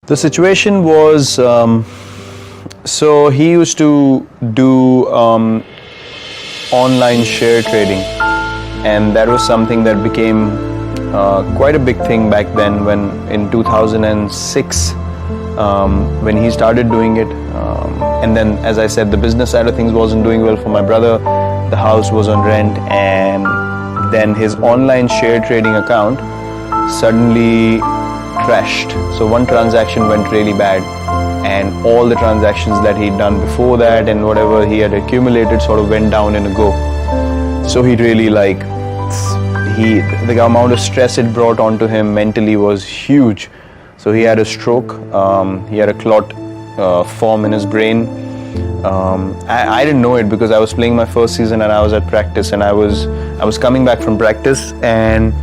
The situation was, so he used to do online share trading, and that was something that became quite a big thing back then when in 2006 when he started doing it. And then, as I said, the business side of things wasn't doing well for my brother. The house was on rent, and then his online share trading account suddenly crashed. So one transaction went really bad, and all the transactions that he'd done before that and whatever he had accumulated sort of went down in a go. So he really the amount of stress it brought onto him mentally was huge. So he had a stroke, he had a clot form in his brain. I didn't know it because I was playing my first season and I was at practice, and I was coming back from practice, and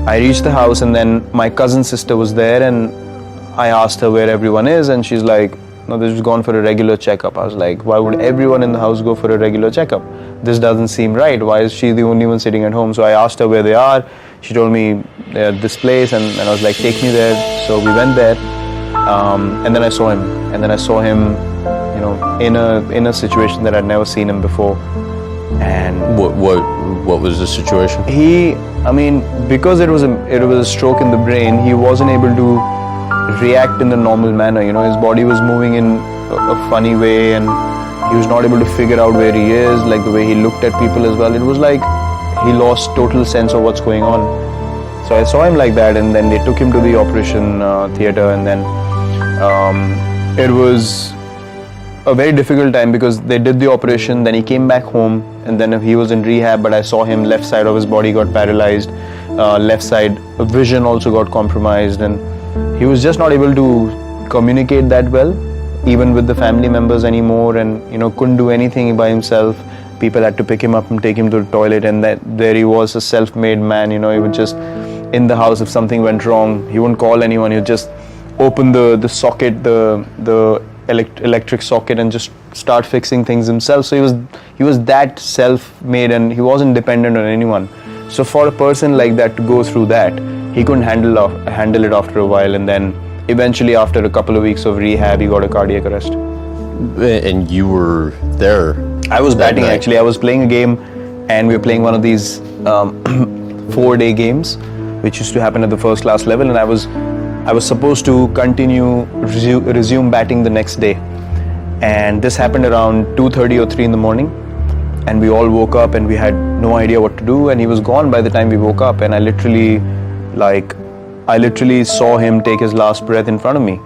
I reached the house, and then my cousin's sister was there, and I asked her where everyone is, and she's like, no, they've just gone for a regular checkup. I was like, why would everyone in the house go for a regular checkup? This doesn't seem right. Why is she the only one sitting at home? So I asked her where they are. She told me they're at this place, and I was like, take me there. So we went there, and then I saw him, in a situation that I'd never seen him before. And what was the situation? Because it was a stroke in the brain, he wasn't able to react in the normal manner. His body was moving in a funny way, and he was not able to figure out where he is, like the way he looked at people as well. It was like he lost total sense of what's going on. So I saw him like that, and then they took him to the operation theater, and then it was a very difficult time because they did the operation, then he came back home, and then he was in rehab, but I saw him, left side of his body got paralyzed, left side vision also got compromised, and he was just not able to communicate that well, even with the family members anymore, and couldn't do anything by himself. People had to pick him up and take him to the toilet, and there he was, a self-made man. He would just, in the house, if something went wrong, he wouldn't call anyone. He would just open the socket, the electric socket, and just start fixing things himself. So he was that self-made, and he wasn't dependent on anyone. So for a person like that to go through that, he couldn't handle it after a while, and then eventually after a couple of weeks of rehab, he got a cardiac arrest. And you were there? I was batting actually. I was playing a game, and we were playing one of these 4-day games, which used to happen at the first class level, and I was supposed to resume batting the next day, and this happened around 2:30 or 3 in the morning, and we all woke up and we had no idea what to do, and he was gone by the time we woke up, and I literally saw him take his last breath in front of me,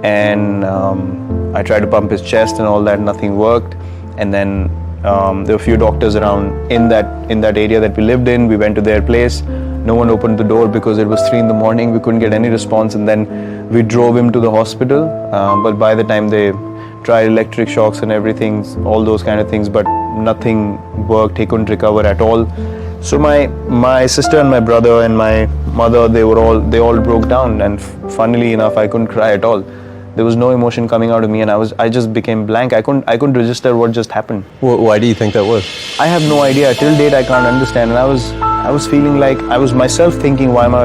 and I tried to pump his chest and all that, nothing worked, and then there were a few doctors around in that area that we lived in. We went to their place. No one opened the door because it was 3 in the morning. We couldn't get any response, and then we drove him to the hospital. But by the time they tried electric shocks and everything, all those kind of things, but nothing worked. He couldn't recover at all. So my sister and my brother and my mother, they all broke down, and funnily enough, I couldn't cry at all. There was no emotion coming out of me, and I just became blank. I couldn't register what just happened. Why do you think that was? I have no idea. Till date, I can't understand. And I was feeling like I was myself thinking, why am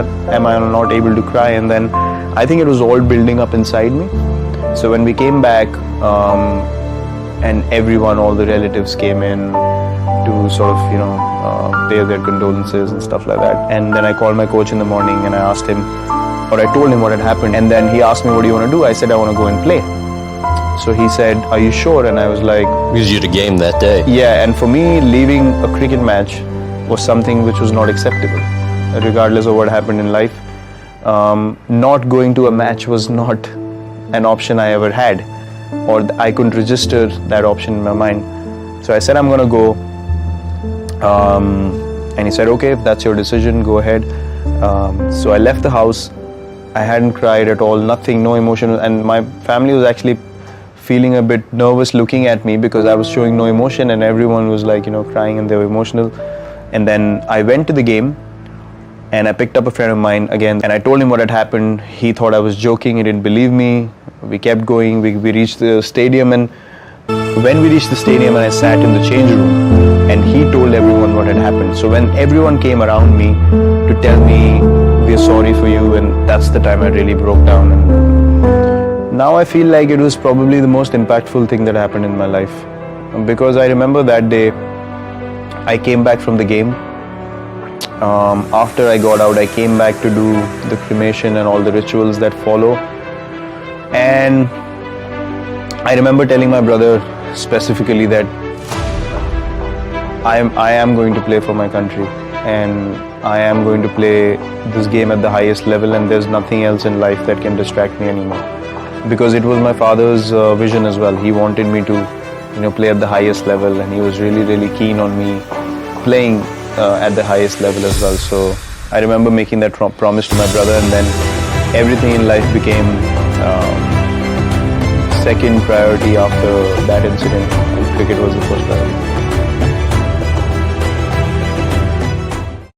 I not able to cry? And then I think it was all building up inside me. So when we came back, and everyone, all the relatives came in to sort of pay their condolences and stuff like that. And then I called my coach in the morning, and I told him what had happened, and then he asked me, what do you want to do? I said, I want to go and play. So he said, are you sure? And I was like, because you had a game that day. Yeah, and for me, leaving a cricket match was something which was not acceptable, regardless of what happened in life. Not going to a match was not an option I ever had, or I couldn't register that option in my mind. So I said, I'm going to go. And he said, okay, if that's your decision, go ahead. So I left the house. I hadn't cried at all, nothing, no emotion, and my family was actually feeling a bit nervous looking at me because I was showing no emotion, and everyone was like, crying, and they were emotional. And then I went to the game, and I picked up a friend of mine again, and I told him what had happened. He thought I was joking, he didn't believe me. We kept going, we reached the stadium, and when we reached the stadium and I sat in the change room, and he told everyone what had happened. So when everyone came around me to tell me, we're sorry for you, and that's the time I really broke down. And Now I feel like it was probably the most impactful thing that happened in my life, because I remember that day I came back from the game. After I got out, I came back to do the cremation and all the rituals that follow, and I remember telling my brother specifically that I am going to play for my country, and I am going to play this game at the highest level, and there's nothing else in life that can distract me anymore. Because it was my father's vision as well. He wanted me to, play at the highest level, and he was really, really keen on me playing at the highest level as well. So I remember making that promise to my brother, and then everything in life became second priority after that incident. Cricket was the first priority.